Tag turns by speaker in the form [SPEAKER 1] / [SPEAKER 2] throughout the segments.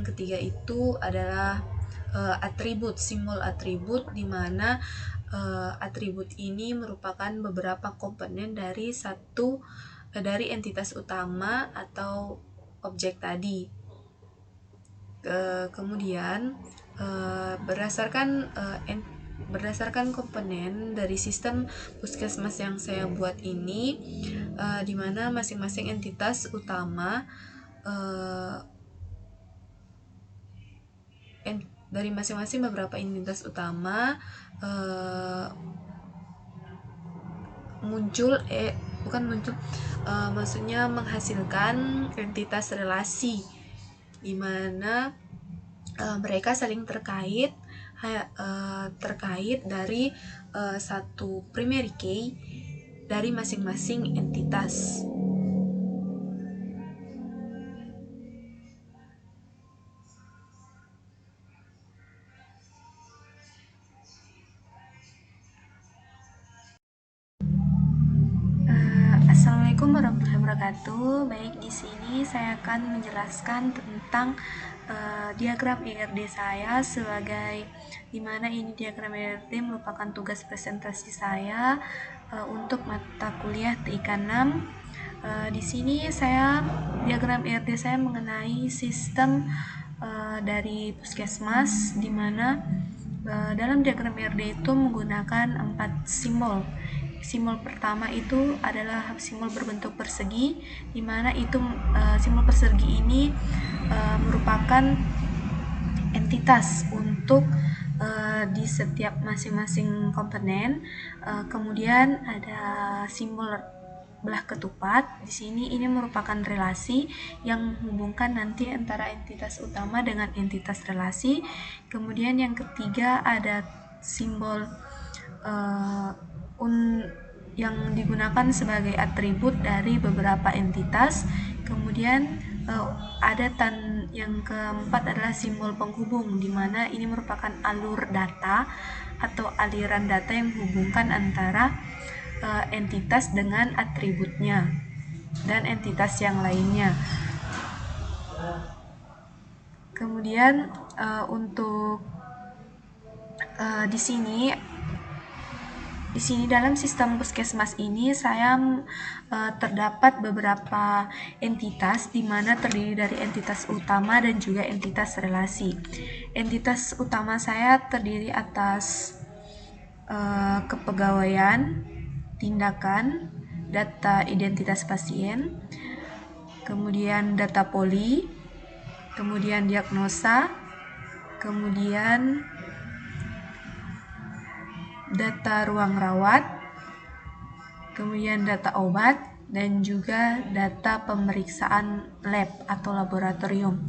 [SPEAKER 1] ketiga itu adalah atribut, simbol atribut, di mana atribut ini merupakan beberapa komponen dari dari entitas utama atau objek tadi. Kemudian berdasarkan komponen dari sistem puskesmas yang saya buat ini, di mana masing-masing entitas utama dari masing-masing beberapa entitas utama maksudnya menghasilkan entitas relasi, di mana mereka saling terkait dari satu primary key dari masing-masing entitas. Assalamualaikum warahmatullahi wabarakatuh. Baik, di sini saya akan menjelaskan tentang diagram IRD saya, sebagai dimana ini diagram IRD merupakan tugas presentasi saya untuk mata kuliah TIK 6. Di sini diagram IRD saya mengenai sistem dari puskesmas, di mana dalam diagram IRD itu menggunakan 4 simbol. Simbol pertama itu adalah simbol berbentuk persegi, di mana itu simbol persegi ini merupakan entitas untuk di setiap masing-masing komponen. Kemudian ada simbol belah ketupat. Di sini ini merupakan relasi yang menghubungkan nanti antara entitas utama dengan entitas relasi. Kemudian yang ketiga ada simbol yang digunakan sebagai atribut dari beberapa entitas. Kemudian yang keempat adalah simbol penghubung, di mana ini merupakan alur data atau aliran data yang menghubungkan antara entitas dengan atributnya dan entitas yang lainnya. Kemudian untuk di sini dalam sistem puskesmas ini saya terdapat beberapa entitas, di mana terdiri dari entitas utama dan juga entitas relasi. Entitas utama saya terdiri atas kepegawaian, tindakan, data identitas pasien, kemudian data poli, kemudian diagnosa, kemudian data ruang rawat, kemudian data obat, dan juga data pemeriksaan lab atau laboratorium.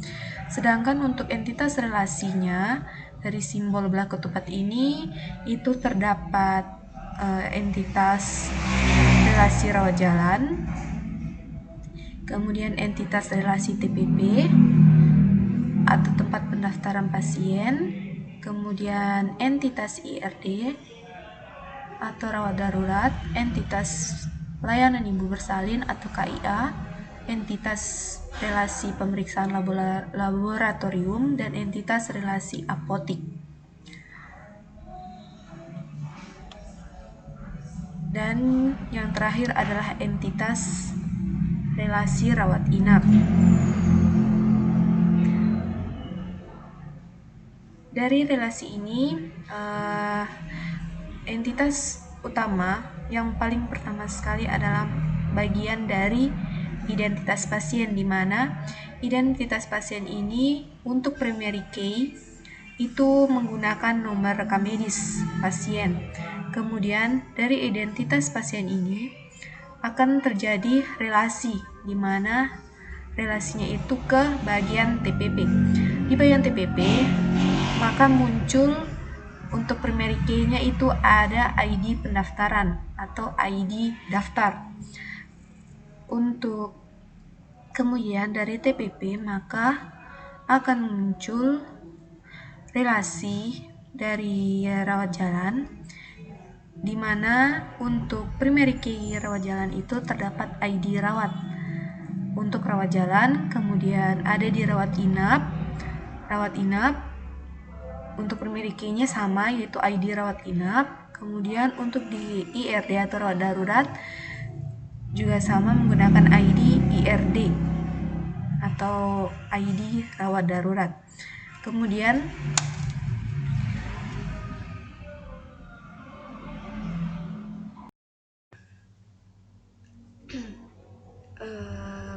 [SPEAKER 1] Sedangkan untuk entitas relasinya, dari simbol belah ketupat ini itu terdapat entitas relasi rawat jalan, kemudian entitas relasi TPP atau tempat pendaftaran pasien, kemudian entitas IRD atau rawat darurat, entitas layanan ibu bersalin atau KIA, entitas relasi pemeriksaan laboratorium, dan entitas relasi apotik. Dan yang terakhir adalah entitas relasi rawat inap. Dari relasi ini, entitas utama yang paling pertama sekali adalah bagian dari identitas pasien, di mana identitas pasien ini untuk primary key itu menggunakan nomor rekam medis pasien. Kemudian dari identitas pasien ini akan terjadi relasi, di mana relasinya itu ke bagian TPP. Di bagian TPP maka muncul untuk primary key-nya itu ada ID pendaftaran atau ID daftar. Untuk kemudian dari TPP maka akan muncul relasi dari rawat jalan, di mana untuk primary key rawat jalan itu terdapat ID rawat untuk rawat jalan, kemudian ada di rawat inap, rawat inap. Untuk memilikinya sama, yaitu ID rawat inap. Kemudian untuk di IRD atau rawat darurat juga sama, menggunakan ID IRD atau ID rawat darurat. Kemudian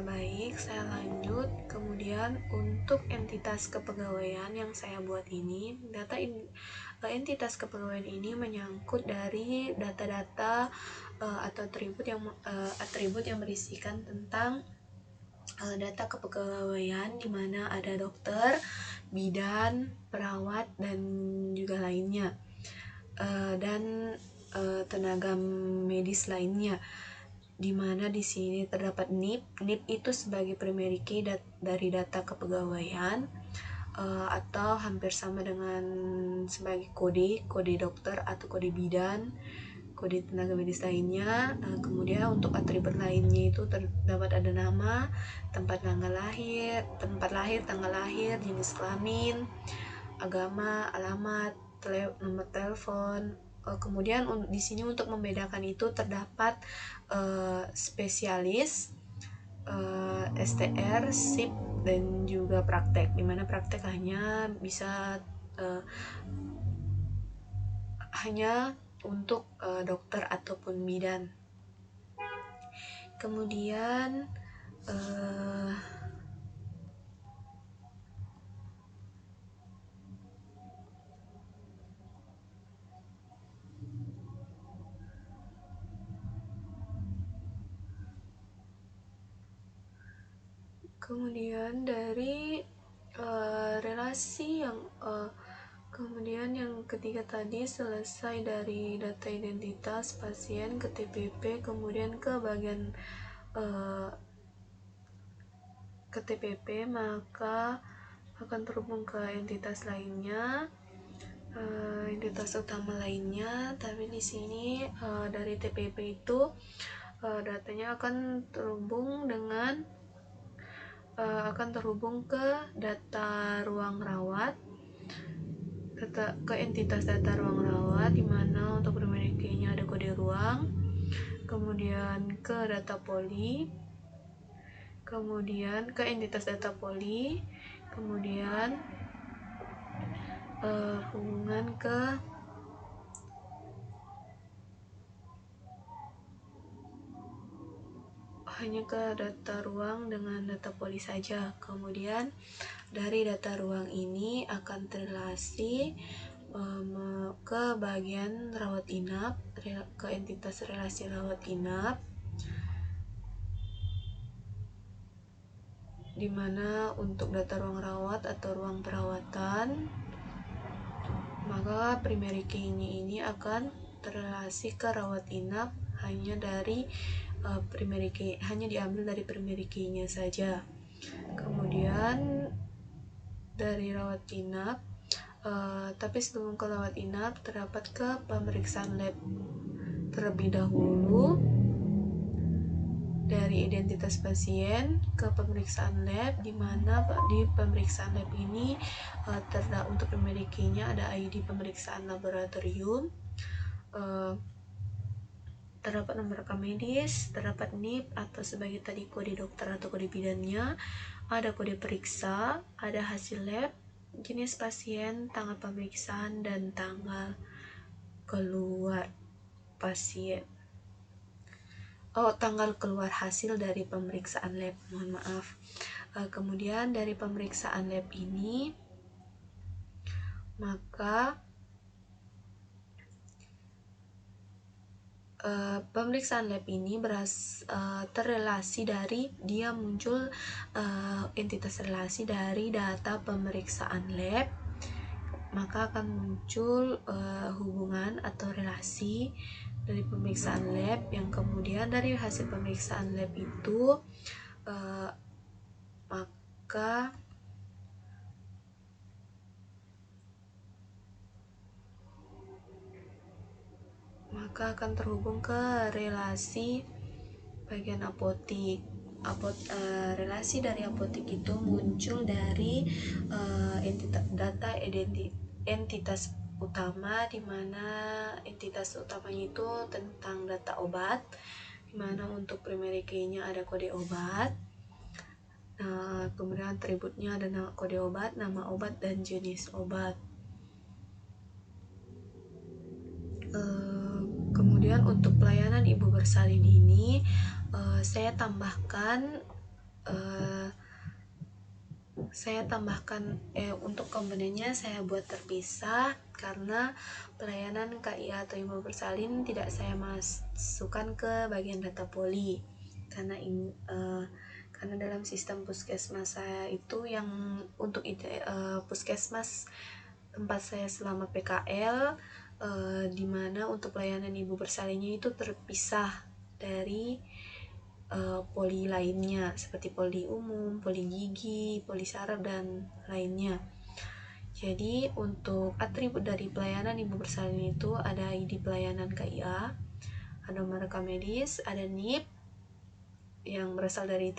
[SPEAKER 1] baik, saya lanjut. Kemudian untuk entitas kepegawaian yang saya buat ini, entitas kepegawaian ini menyangkut dari data-data atau atribut yang berisikan tentang data kepegawaian, di mana ada dokter, bidan, perawat, dan juga lainnya, dan tenaga medis lainnya, di mana di sini terdapat NIP. NIP itu sebagai primary key dari data kepegawaian, atau hampir sama dengan sebagai kode dokter atau kode bidan, kode tenaga medis lainnya. Kemudian untuk atribut lainnya itu terdapat ada nama, tempat lahir, tanggal lahir, jenis kelamin, agama, alamat, nomor telepon. Kemudian di sini untuk membedakan itu terdapat spesialis, STR, SIP, dan juga praktek, dimana praktek hanya bisa hanya untuk dokter ataupun bidan. Kemudian dari relasi yang kemudian yang ketiga tadi, selesai dari data identitas pasien ke TPP, kemudian ke bagian ke TPP, maka akan terhubung ke entitas lainnya, entitas utama lainnya. Tapi di sini dari TPP itu datanya akan terhubung ke data ruang rawat, ke entitas data ruang rawat, di mana untuk primary key-nya ada kode ruang, kemudian ke data poli, kemudian ke entitas data poli, kemudian hubungan hanya ke data ruang dengan data poli saja. Kemudian dari data ruang ini akan terrelasi ke bagian rawat inap, ke entitas relasi rawat inap, dimana untuk data ruang rawat atau ruang perawatan, maka primary key-nya ini akan terrelasi ke rawat inap hanya dari hanya diambil dari primary key-nya saja. Kemudian dari rawat inap, tapi sebelum ke rawat inap terdapat ke pemeriksaan lab terlebih dahulu. Dari identitas pasien ke pemeriksaan lab, di mana di pemeriksaan lab ini untuk memilikinya ada ID pemeriksaan laboratorium, terdapat nomor rekam medis, terdapat NIP atau sebagai tadi kode dokter atau kode bidannya, ada kode periksa, ada hasil lab, jenis pasien, tanggal pemeriksaan, dan tanggal keluar pasien. Tanggal keluar hasil dari pemeriksaan lab, mohon maaf. Kemudian dari pemeriksaan lab ini, maka pemeriksaan lab ini terrelasi dari dia muncul entitas relasi dari data pemeriksaan lab, maka akan muncul hubungan atau relasi dari pemeriksaan lab, yang kemudian dari hasil pemeriksaan lab itu maka akan terhubung ke relasi bagian apotik. relasi dari apotik itu muncul dari data entitas utama, di mana entitas utamanya itu tentang data obat, di mana untuk primary key-nya ada kode obat. Kemudian atributnya ada kode obat, nama obat, dan jenis obat. Kemudian untuk pelayanan ibu bersalin ini saya tambahkan untuk komponennya saya buat terpisah karena pelayanan KIA atau ibu bersalin tidak saya masukkan ke bagian data poli karena dalam sistem puskesmas saya itu yang untuk puskesmas tempat saya selama PKL di mana untuk pelayanan ibu bersalinnya itu terpisah dari poli lainnya seperti poli umum, poli gigi, poli saraf, dan lainnya. Jadi untuk atribut dari pelayanan ibu bersalin itu ada ID pelayanan KIA, ada nomor rekam medis, ada NIP yang berasal dari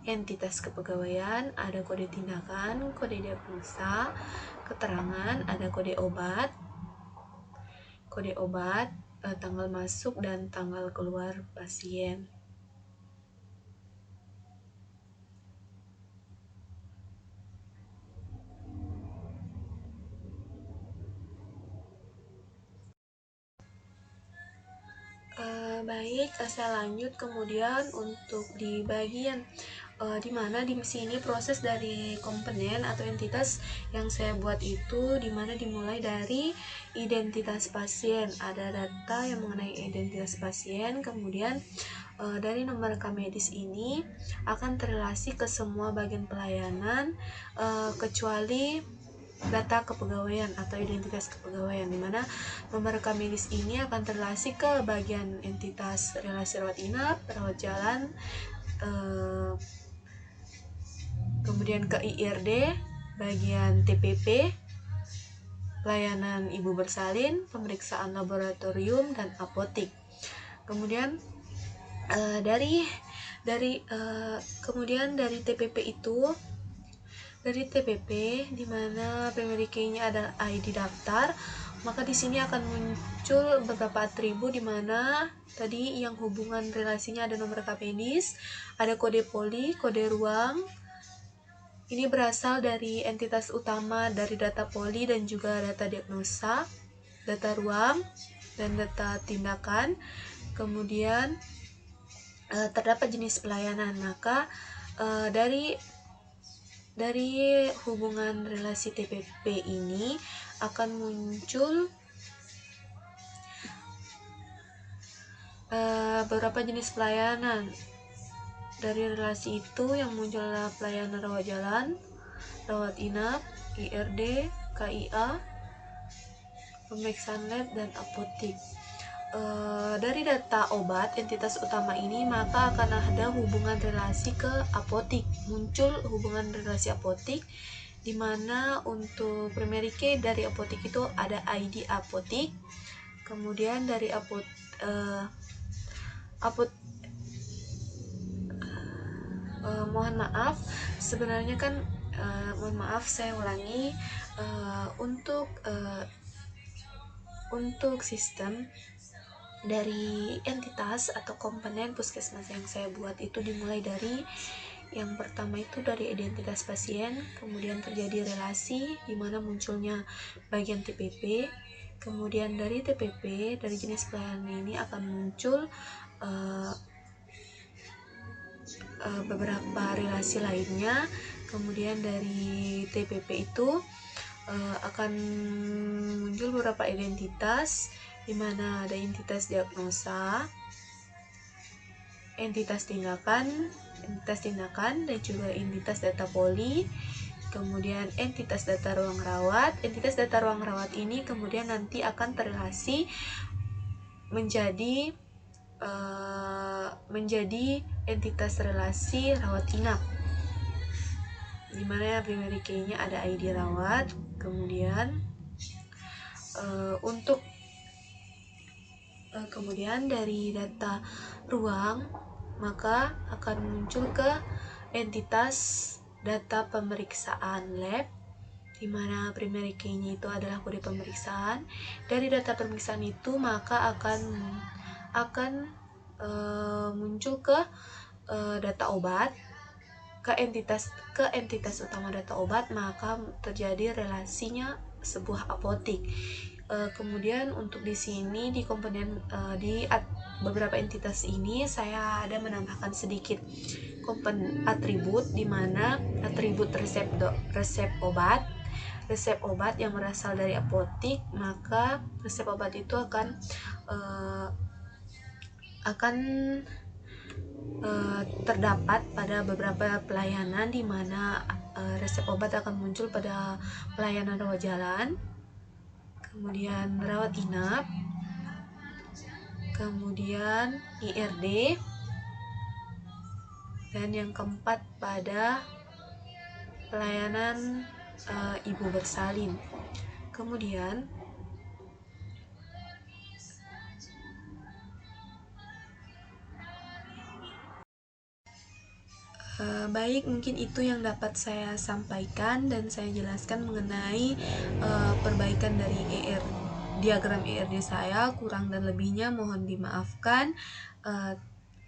[SPEAKER 1] entitas kepegawaian, ada kode tindakan, kode diagnosa, keterangan, ada kode obat, tanggal masuk dan tanggal keluar pasien. Baik, saya lanjut kemudian untuk di bagian dimana di sini proses dari komponen atau entitas yang saya buat itu dimana dimulai dari identitas pasien, ada data yang mengenai identitas pasien, kemudian dari nomor rekam medis ini akan terrelasi ke semua bagian pelayanan kecuali data kepegawaian atau identitas kepegawaian, dimana nomor rekam medis ini akan terrelasi ke bagian entitas relasi rawat inap, rawat jalan, kemudian ke IRD, bagian TPP, pelayanan ibu bersalin, pemeriksaan laboratorium, dan apotik. Kemudian kemudian dari TPP itu, dari TPP di mana primary key-nya adalah ID daftar, maka di sini akan muncul beberapa atribut di mana tadi yang hubungan relasinya ada nomor rekam medis, ada kode poli, kode ruang. Ini berasal dari entitas utama dari data poli dan juga data diagnosa, data ruang, dan data tindakan. Kemudian terdapat jenis pelayanan, maka dari hubungan relasi TPP ini akan muncul beberapa jenis pelayanan. Dari relasi itu yang muncul adalah pelayanan rawat jalan, rawat inap, IRD, KIA, pemeriksaan lab, dan apotik. Dari data obat entitas utama ini maka akan ada hubungan relasi ke apotik, muncul hubungan relasi apotik, di mana untuk primary key dari apotik itu ada ID apotik. Kemudian dari mohon maaf, sebenarnya kan mohon maaf saya ulangi, untuk sistem dari entitas atau komponen puskesmas yang saya buat itu dimulai dari yang pertama itu dari identitas pasien, kemudian terjadi relasi di mana munculnya bagian TPP, kemudian dari TPP dari jenis pelayanan ini akan muncul beberapa relasi lainnya, kemudian dari TPP itu akan muncul beberapa identitas di mana ada entitas diagnosa, entitas tindakan, dan juga entitas data poli, kemudian entitas data ruang rawat. Entitas data ruang rawat ini kemudian nanti akan terrelasi menjadi entitas relasi rawat inap, dimana primary key-nya ada ID rawat. Kemudian kemudian dari data ruang maka akan muncul ke entitas data pemeriksaan lab, di mana primary key-nya itu adalah kode pemeriksaan. Dari data pemeriksaan itu maka akan muncul ke data obat, ke entitas utama data obat, maka terjadi relasinya sebuah apotik. Kemudian untuk di sini di komponen di beberapa entitas ini saya ada menambahkan sedikit komponen atribut, di mana atribut resep obat yang berasal dari apotik, maka resep obat itu akan terdapat pada beberapa pelayanan, di mana resep obat akan muncul pada pelayanan rawat jalan, kemudian rawat inap, kemudian IRD, dan yang keempat pada pelayanan ibu bersalin. Kemudian baik, mungkin itu yang dapat saya sampaikan dan saya jelaskan mengenai perbaikan dari diagram ERD saya. Kurang dan lebihnya mohon dimaafkan.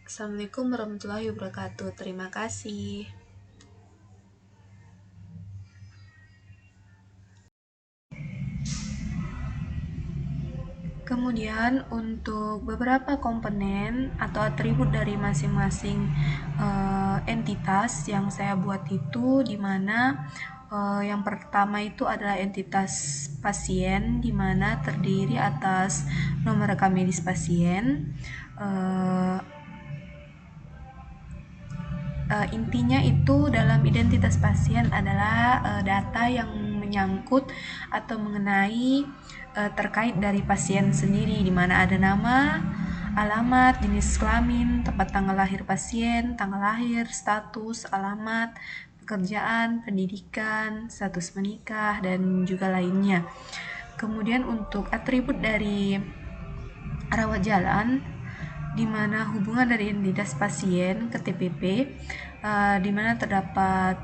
[SPEAKER 1] Assalamualaikum warahmatullahi wabarakatuh. Terima kasih. Kemudian untuk beberapa komponen atau atribut dari masing-masing entitas yang saya buat itu, dimana yang pertama itu adalah entitas pasien, dimana terdiri atas nomor rekam medis pasien. Intinya itu dalam identitas pasien adalah data yang menyangkut atau mengenai terkait dari pasien sendiri, di mana ada nama, alamat, jenis kelamin, tempat tanggal lahir pasien, tanggal lahir, status, alamat, pekerjaan, pendidikan, status menikah, dan juga lainnya. Kemudian untuk atribut dari rawat jalan, di mana hubungan dari identitas pasien ke TPP, di mana terdapat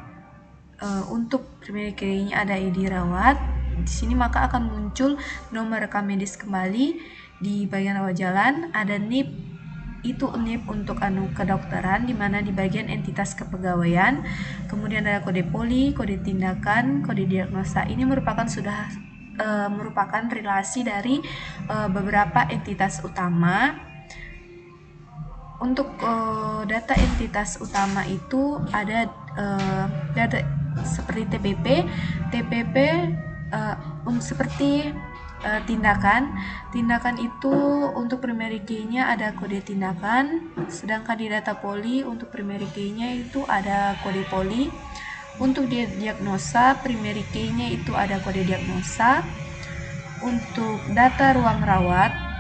[SPEAKER 1] untuk primary care-nya ada ID rawat. Di sini maka akan muncul nomor rekam medis kembali. Di bagian rawat jalan ada NIP, itu NIP untuk kedokteran, di mana di bagian entitas kepegawaian. Kemudian ada kode poli, kode tindakan, kode diagnosa. Ini merupakan relasi dari beberapa entitas utama. Untuk data entitas utama itu ada data seperti TPP seperti tindakan itu untuk primary key-nya ada kode tindakan, sedangkan di data poli untuk primary key-nya itu ada kode poli. Untuk diagnosa primary key-nya itu ada kode diagnosa. Untuk data ruang rawat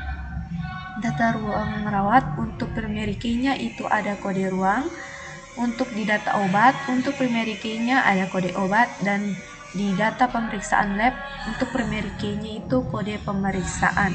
[SPEAKER 1] untuk primary key-nya itu ada kode ruang. Untuk di data obat, untuk primary key-nya ada kode obat, dan di data pemeriksaan lab untuk primary key-nya itu kode pemeriksaan.